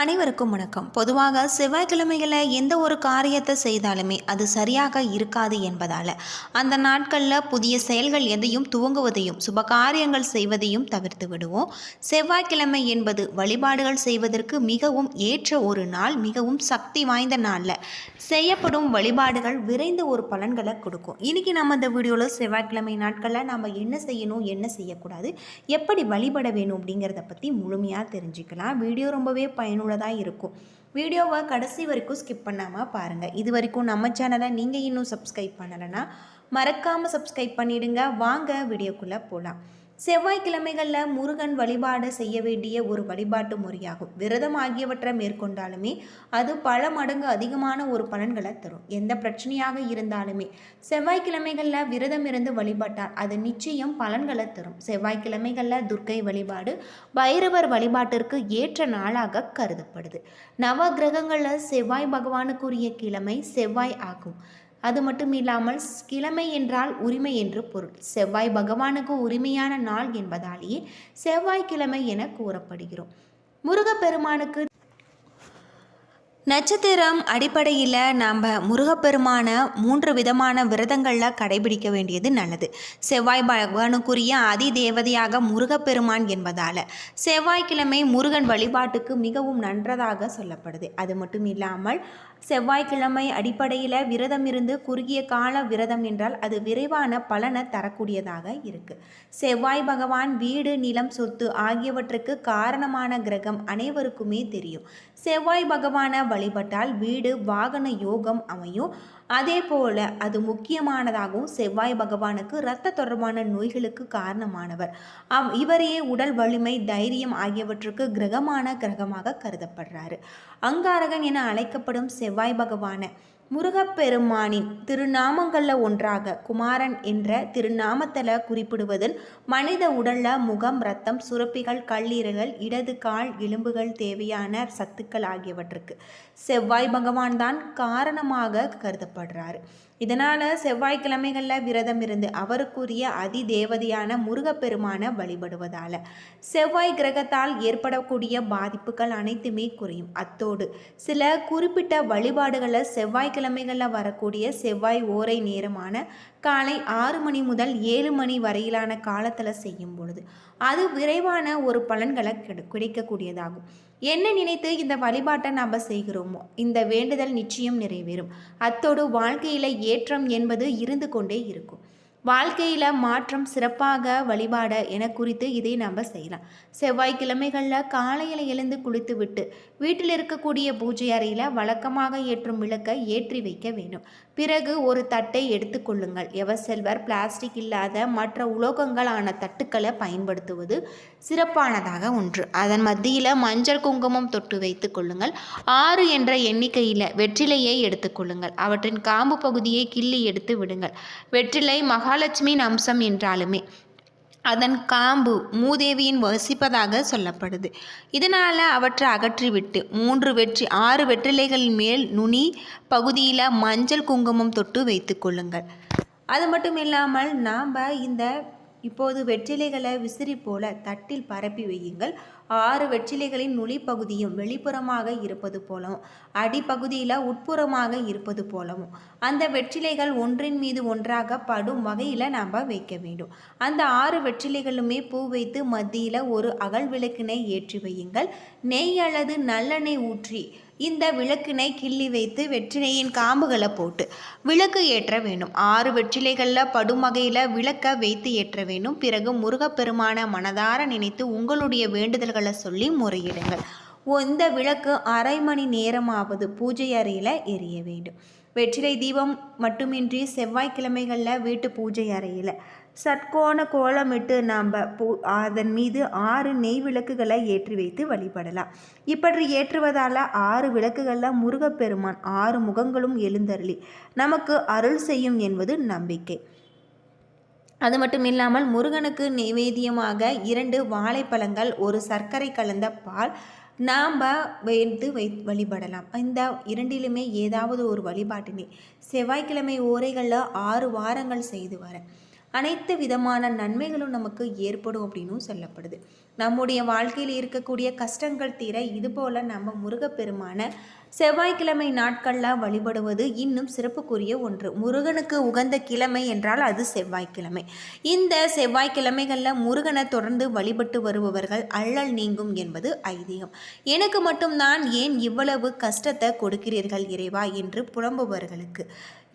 அனைவருக்கும் வணக்கம். பொதுவாக செவ்வாய்க்கிழமைகளில் எந்த ஒரு காரியத்தை செய்தாலுமே அது சரியாக இருக்காது என்பதால் அந்த நாட்களில் புதிய செயல்கள் எதையும் துவங்குவதையும் சுப காரியங்கள் செய்வதையும் தவிர்த்து விடுவோம். செவ்வாய்க்கிழமை என்பது வழிபாடுகள் செய்வதற்கு மிகவும் ஏற்ற ஒரு நாள், மிகவும் சக்தி வாய்ந்த நாளில் செய்யப்படும் வழிபாடுகள் விரைந்த ஒரு பலன்களை கொடுக்கும். இன்றைக்கி நம்ம இந்த வீடியோவில் செவ்வாய்க்கிழமை நாட்களில் நம்ம என்ன செய்யணும், என்ன செய்யக்கூடாது, எப்படி வழிபட வேணும் அப்படிங்கிறத பற்றி முழுமையாக தெரிஞ்சுக்கலாம். வீடியோ ரொம்பவே பயனுள்ளதாக இருக்கும். வீடியோவை கடைசி வரைக்கும் ஸ்கிப் பண்ணாமல் பாருங்கள். இது வரைக்கும் நம்ம சேனலை நீங்கள் இன்னும் சப்ஸ்கிரைப் பண்ணலைன்னா மறக்காமல் சப்ஸ்கிரைப் பண்ணிவிடுங்க. வாங்க வீடியோக்குள்ளே போகலாம். செவ்வாய்க்கிழமைகளில் முருகன் வழிபாடு செய்ய வேண்டிய ஒரு வழிபாட்டு முறையாகும். விரதம் ஆகியவற்றை மேற்கொண்டாலுமே அது பல மடங்கு அதிகமான ஒரு பலன்களை தரும். எந்த பிரச்சனையாக இருந்தாலுமே செவ்வாய்க்கிழமைகளில் விரதம் இருந்து வழிபட்டால் அது நிச்சயம் பலன்களை தரும். செவ்வாய்க்கிழமைகளில் துர்க்கை வழிபாடு, பைரவர் வழிபாட்டிற்கு ஏற்ற நாளாக கருதப்படுது. நவ கிரகங்களில் செவ்வாய் பகவானுக்குரிய கிழமை செவ்வாய் ஆகும். அது மட்டும் இல்லாமல் கிழமை என்றால் உரிமை என்று பொருள். செவ்வாய் பகவானுக்கு உரிமையான நாள் என்பதாலேயே செவ்வாய்க்கிழமை என கூறப்படுகிறோம். முருகப்பெருமானுக்கு நட்சத்திரம் அடிப்படையில் நாம் முருகப்பெருமான 3 விதமான விரதங்களில் கடைபிடிக்க வேண்டியது நல்லது. செவ்வாய் பகவானுக்குரிய அதி தேவதையாக முருகப்பெருமான் என்பதால் செவ்வாய்க்கிழமை முருகன் வழிபாட்டுக்கு மிகவும் நன்றதாக சொல்லப்படுது. அது மட்டும் இல்லாமல் செவ்வாய்க்கிழமை அடிப்படையில் விரதம் இருந்து குறுகிய கால விரதம் என்றால் அது விரைவான பலனை தரக்கூடியதாக இருக்குது. செவ்வாய் பகவான் வீடு, நிலம், சொத்து ஆகியவற்றுக்கு காரணமான கிரகம் அனைவருக்குமே தெரியும். செவ்வாய் பகவான வழிபட்டால் வீடு, வாகன யோகம் அமையும். அதே போல அது முக்கியமானதாகவும் செவ்வாய் பகவானுக்கு இரத்த தொடர்பான நோய்களுக்கு காரணமானவர். இவரையே உடல் வலிமை, தைரியம் ஆகியவற்றுக்கு கிரகமாக கருதப்படுறாரு. அங்காரகன் என அழைக்கப்படும் செவ்வாய் பகவான முருகப்பெருமானின் திருநாமங்களில் ஒன்றாக குமாரன் என்ற திருநாமத்தில் குறிப்பிடுவதில் மனித உடலில் முகம், இரத்தம், சுரப்பிகள், கல்லீரல்கள், இடது கால் எலும்புகள் தேவையான சத்துக்கள் ஆகியவற்றுக்கு செவ்வாய் பகவான் தான் காரணமாக கருதப்படுறாரு. இதனால் செவ்வாய்க்கிழமைகளில் விரதம் இருந்து அவருக்குரிய அதி தேவதையான முருகப்பெருமான வழிபடுவதால் செவ்வாய் கிரகத்தால் ஏற்படக்கூடிய பாதிப்புகள் அனைத்துமே குறையும். அத்தோடு சில குறிப்பிட்ட வழிபாடுகளை செவ்வாய்க்கிழமைகளில் வரக்கூடிய செவ்வாய் ஓரை நேரமான காலை 6 மணி முதல் 7 மணி வரையிலான காலத்தில் செய்யும் பொழுது அது விரைவான ஒரு பலன்களை கிடைக்கக்கூடியதாகும். என்ன நினைத்து இந்த வழிபாட்டை நாம் செய்கிறோமோ இந்த வேண்டுதல் நிச்சயம் நிறைவேறும். அத்தோடு வாழ்க்கையில் ஏற்றம் என்பது இருந்து கொண்டே இருக்கும். வாழ்க்கையில் மாற்றம் சிறப்பாக வழிபாட என குறித்து இதை நம்ம செய்யலாம். செவ்வாய்க்கிழமைகளில் காலையில் எழுந்து குளித்து விட்டு வீட்டில் இருக்கக்கூடிய பூஜை அறையில் வழக்கமாக ஏற்றும் விளக்கை ஏற்றி வைக்க வேண்டும். பிறகு ஒரு தட்டை எடுத்துக்கொள்ளுங்கள். எவர்சில்வர், பிளாஸ்டிக் இல்லாத மற்ற உலோகங்களான தட்டுக்களை பயன்படுத்துவது சிறப்பானதாக ஒன்று. அதன் மத்தியில் மஞ்சள், குங்குமம் தொட்டு வைத்து கொள்ளுங்கள். 6 என்ற எண்ணிக்கையில் வெற்றிலையை எடுத்துக்கொள்ளுங்கள். அவற்றின் காம்பு பகுதியை கிள்ளி எடுத்து விடுங்கள். வெற்றிலை மகாலட்சுமியின் அம்சம் என்றாலுமே அதன் காம்பு மூதேவியின் வசிப்பதாக சொல்லப்படுது. இதனால் அவற்றை அகற்றிவிட்டு 6 வெற்றிலைகளின் மேல் நுனி பகுதியில் மஞ்சள், குங்குமம் தொட்டு வைத்து கொள்ளுங்கள். அது மட்டும் இல்லாமல் நாம் இப்போது வெற்றிலைகளை விசிறி போல தட்டில் பரப்பி வையுங்கள். 6 வெற்றிலைகளின் நுனி பகுதியும் வெளிப்புறமாக இருப்பது போலவும் அடிப்பகுதியில் உட்புறமாக இருப்பது போலவும் அந்த வெற்றிலைகள் ஒன்றின் மீது ஒன்றாக படும் வகையில் நாம் வைக்க வேண்டும். அந்த 6 வெற்றிலைகளுமே பூ வைத்து மத்தியில் ஒரு அகல் விளக்கினை ஏற்றி வையுங்கள். நெய் அல்லது நல்லெண்ணெய் ஊற்றி இந்த விளக்கினை கிள்ளி வைத்து வெற்றிலையின் காம்புகளை போட்டு விளக்கு ஏற்ற வேண்டும். 6 வெற்றிலைகளில் படும் வகையில் விளக்க வைத்து ஏற்ற வேண்டும். பிறகு முருகப்பெருமான மனதார நினைத்து உங்களுடைய வேண்டுதல்களை சொல்லி முறையிடுங்கள். இந்த விளக்கு அரை மணி நேரமாவது பூஜை அறையில் எரிய வேண்டும். வெற்றிலை தீபம் மட்டுமின்றி செவ்வாய்க்கிழமைகளில் வீட்டு பூஜை அறையில் சட்கோண கோலமிட்டு நாம் அதன் மீது 6 நெய் விளக்குகளை ஏற்றி வைத்து வழிபடலாம். இப்படி ஏற்றுவதால் 6 விளக்குகளில் முருகப்பெருமான் 6 முகங்களும் எழுந்தருளி நமக்கு அருள் செய்யும் என்பது நம்பிக்கை. அது மட்டும் இல்லாமல் முருகனுக்கு நைவேத்தியமாக 2 வாழைப்பழங்கள், 1 சர்க்கரை கலந்த பால் நாம் வைத்து வழிபடலாம். இந்த 2லுமே ஏதாவது ஒரு வழிபாட்டினை செவ்வாய்க்கிழமை ஓரைகளில் 6 வாரங்கள் செய்து வர அனைத்து விதமான நன்மைகளும் நமக்கு ஏற்படும் அப்படின்னும் சொல்லப்படுது. நம்முடைய வாழ்க்கையில் இருக்கக்கூடிய கஷ்டங்கள் தீர இதுபோல் நம்ம முருகப்பெருமான செவ்வாய்க்கிழமை நாட்களில் வழிபடுவது இன்னும் சிறப்புக்குரிய ஒன்று. முருகனுக்கு உகந்த கிழமை என்றால் அது செவ்வாய்க்கிழமை. இந்த செவ்வாய்க்கிழமைகளில் முருகனை தொடர்ந்து வழிபட்டு வருபவர்கள் அல்லல் நீங்கும் என்பது ஐதீகம். எனக்கு மட்டும்தான் ஏன் இவ்வளவு கஷ்டத்தை கொடுக்கிறீர்கள் இறைவா என்று புலம்புபவர்களுக்கு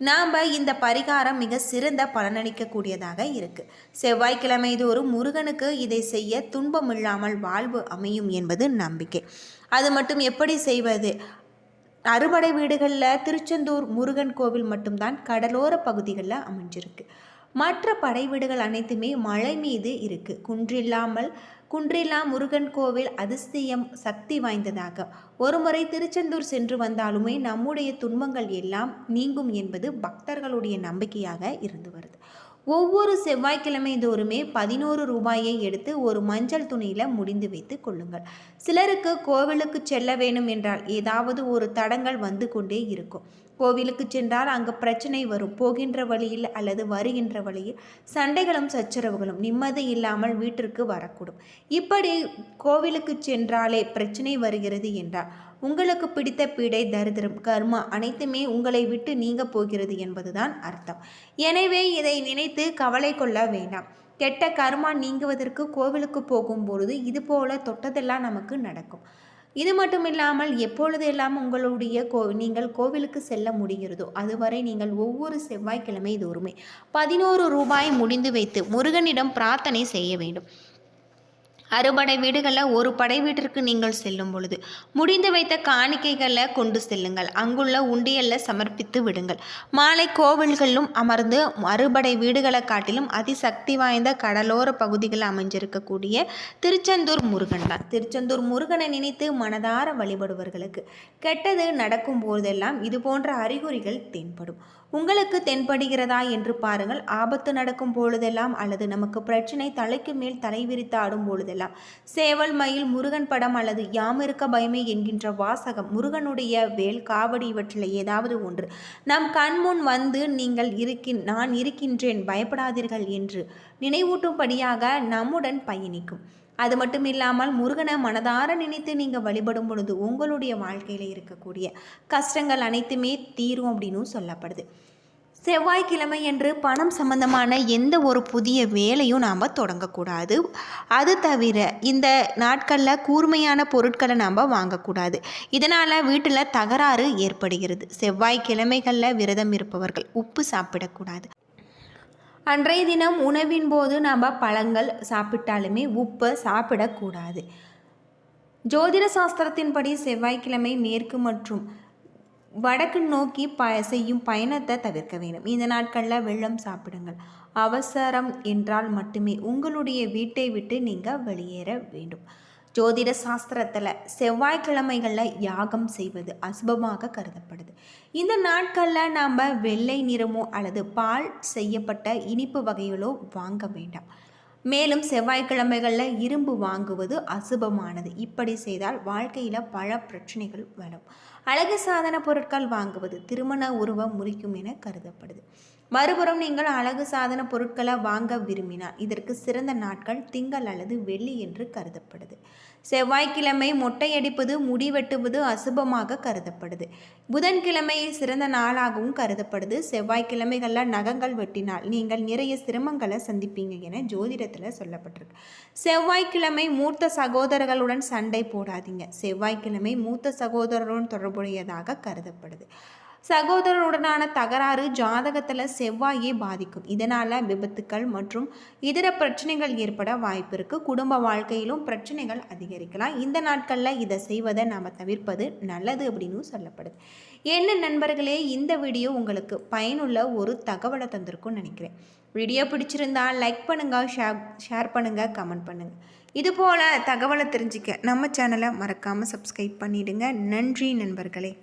நாம் இந்த பரிகாரம் மிக சிறந்த பலனளிக்கக்கூடியதாக இருக்குது. செவ்வாய்க்கிழமை தோறும் முருகனுக்கு இதை செய்ய துன்பமில்லாமல் வாழ்வு அமையும் என்பது நம்பிக்கை. அது மட்டும் எப்படி செய்வது? அறுபடை வீடுகளில் திருச்செந்தூர் முருகன் கோவில் மட்டும்தான் கடலோர பகுதிகளில் அமைஞ்சிருக்கு. மற்ற படை வீடுகள் அனைத்துமே மலை மீது இருக்குது. குன்றில்லா முருகன் கோவில் அதிசயம் சக்தி வாய்ந்ததாக. ஒருமுறை திருச்செந்தூர் சென்று வந்தாலுமே நம்முடைய துன்பங்கள் எல்லாம் நீங்கும் என்பது பக்தர்களுடைய நம்பிக்கையாக இருந்து வருது. ஒவ்வொரு செவ்வாய்க்கிழமை தோறுமே 11 ரூபாயை எடுத்து ஒரு மஞ்சள் துணியில் முடிந்து வைத்து கொள்ளுங்கள். சிலருக்கு கோவிலுக்கு செல்ல வேணும் என்றால் ஏதாவது ஒரு தடங்கள் வந்து கொண்டே இருக்கும். கோவிலுக்கு சென்றால் அங்கே பிரச்சனை வரும். போகின்ற வழியில் அல்லது வருகின்ற வழியில் சண்டைகளும் சச்சரவுகளும் நிம்மதி இல்லாமல் வீட்டிற்கு வரக்கூடும். இப்படி கோவிலுக்கு சென்றாலே பிரச்சனை வருகிறது என்றால் உங்களுக்கு பிடித்த பீடை, தரித்திரம், கர்மா அனைத்துமே உங்களை விட்டு நீங்க போகிறது என்பதுதான் அர்த்தம். எனவே இதை நினைத்து கவலை கொள்ள வேண்டாம். கெட்ட கர்மா நீங்குவதற்கு கோவிலுக்கு போகும்பொழுது இது போல தொட்டதெல்லாம் நமக்கு நடக்கும். இது மட்டும் இல்லாமல் எப்பொழுது எல்லாம் உங்களுடைய நீங்கள் கோவிலுக்கு செல்ல முடிகிறதோ அதுவரை நீங்கள் ஒவ்வொரு செவ்வாய்க்கிழமை தோறுமே 11 ரூபாய் முடிந்து வைத்து முருகனிடம் பிரார்த்தனை செய்ய வேண்டும். அறுபடை வீடுகளில் ஒரு படை வீட்டிற்கு நீங்கள் செல்லும் பொழுது முடிந்து வைத்த காணிக்கைகளை கொண்டு செல்லுங்கள். அங்குள்ள உண்டியலில் சமர்ப்பித்து விடுங்கள். மாலை கோவில்களிலும் அமர்ந்து அறுபடை வீடுகளை காட்டிலும் அதிசக்தி வாய்ந்த கடலோர பகுதிகளில் அமைஞ்சிருக்கக்கூடிய திருச்செந்தூர் முருகன் தான். திருச்செந்தூர் முருகனை நினைத்து மனதார வழிபடுவர்களுக்கு கெட்டது நடக்கும் போதெல்லாம் இது போன்ற அறிகுறிகள் தென்படும். உங்களுக்கு தென்படுகிறதா என்று பாருங்கள். ஆபத்து நடக்கும் பொழுதெல்லாம் அல்லது நமக்கு பிரச்சனை தலைக்கு மேல் தலை விரித்து ஆடும் பொழுதெல்லாம் சேவல், மயில், முருகன் படம் அல்லது யாமிருக்க பயமே என்கின்ற வாசகம், முருகனுடைய வேல், காவடி இவற்றில் ஏதாவது ஒன்று நம் கண்முன் வந்து நான் இருக்கின்றேன் பயப்படாதீர்கள் என்று நினைவூட்டும்படியாக நம்முடன் பயணிக்கும். அது மட்டும் இல்லாமல் முருகனை மனதார நினைத்து நீங்கள் வழிபடும் பொழுது உங்களுடைய வாழ்க்கையில் இருக்கக்கூடிய கஷ்டங்கள் அனைத்துமே தீரும் அப்படின்னு சொல்லப்படுது. செவ்வாய்க்கிழமை என்று பணம் சம்பந்தமான எந்த ஒரு புதிய வேலையும் நாம் தொடங்கக்கூடாது. அது தவிர இந்த நாட்களில் கூர்மையான பொருட்களை நாம் வாங்கக்கூடாது. இதனால் வீட்டில் தகராறு ஏற்படுகிறது. செவ்வாய்க்கிழமைகளில் விரதம் இருப்பவர்கள் உப்பு சாப்பிடக்கூடாது. அன்றைய தினம் உணவின் போது நாம் பழங்கள் சாப்பிட்டாலுமே உப்பை சாப்பிடக்கூடாது. ஜோதிட சாஸ்திரத்தின்படி செவ்வாய்க்கிழமை மேற்கு மற்றும் வடக்கு நோக்கி செய்யும் பயணத்தை தவிர்க்க வேண்டும். இந்த நாட்களில் வெள்ளம் சாப்பிடுங்கள். அவசரம் என்றால் மட்டுமே உங்களுடைய வீட்டை விட்டு நீங்கள் வெளியேற வேண்டும். ஜோதிட சாஸ்திரத்தில் செவ்வாய்க்கிழமைகளில் யாகம் செய்வது அசுபமாக கருதப்படுது. இந்த நாட்களில் நாம் வெள்ளை நிறமோ அல்லது பால் செய்யப்பட்ட இனிப்பு வகைகளோ வாங்க வேண்டாம். மேலும் செவ்வாய்க்கிழமைகளில் இரும்பு வாங்குவது அசுபமானது. இப்படி செய்தால் வாழ்க்கையில் பல பிரச்சனைகள் வரும். அழகு சாதன பொருட்கள் வாங்குவது திருமண உருவம் முறிக்கும் என கருதப்படுது. மறுபுறம் நீங்கள் அழகு சாதன பொருட்களை வாங்க விரும்பினால் இதற்கு சிறந்த நாட்கள் திங்கள் அல்லது வெள்ளி என்று கருதப்படுது. செவ்வாய்க்கிழமை மொட்டையடிப்பது, முடி வெட்டுவது அசுபமாக கருதப்படுது. புதன்கிழமை சிறந்த நாளாகவும் கருதப்படுது. செவ்வாய்க்கிழமைகளில் நகங்கள் வெட்டினால் நீங்கள் நிறைய சிரமங்களை சந்திப்பீங்க என ஜோதிடத்தில் சொல்லப்பட்டிருக்கு. செவ்வாய்க்கிழமை மூத்த சகோதரர்களுடன் சண்டை போடாதீங்க. செவ்வாய்க்கிழமை மூத்த சகோதரருடன் தொடர்புடையதாக கருதப்படுது. சகோதரருடனான தகராறு ஜாதகத்தில் செவ்வாயை பாதிக்கும். இதனால் விபத்துக்கள் மற்றும் இதர பிரச்சனைகள் ஏற்பட வாய்ப்பு இருக்குது. குடும்ப வாழ்க்கையிலும் பிரச்சனைகள் அதிகரிக்கலாம். இந்த நாட்களில் இதை செய்வதை நாம் தவிர்ப்பது நல்லது அப்படின்னு சொல்லப்படுது. என்ன நண்பர்களே, இந்த வீடியோ உங்களுக்கு பயனுள்ள ஒரு தகவலை தந்திருக்கும்னு நினைக்கிறேன். வீடியோ பிடிச்சிருந்தால் லைக் பண்ணுங்கள், ஷேர் பண்ணுங்கள், கமெண்ட் பண்ணுங்கள். இதுபோல் தகவலை தெரிஞ்சுக்க நம்ம சேனலை மறக்காமல் சப்ஸ்கிரைப் பண்ணிவிடுங்க. நன்றி நண்பர்களே.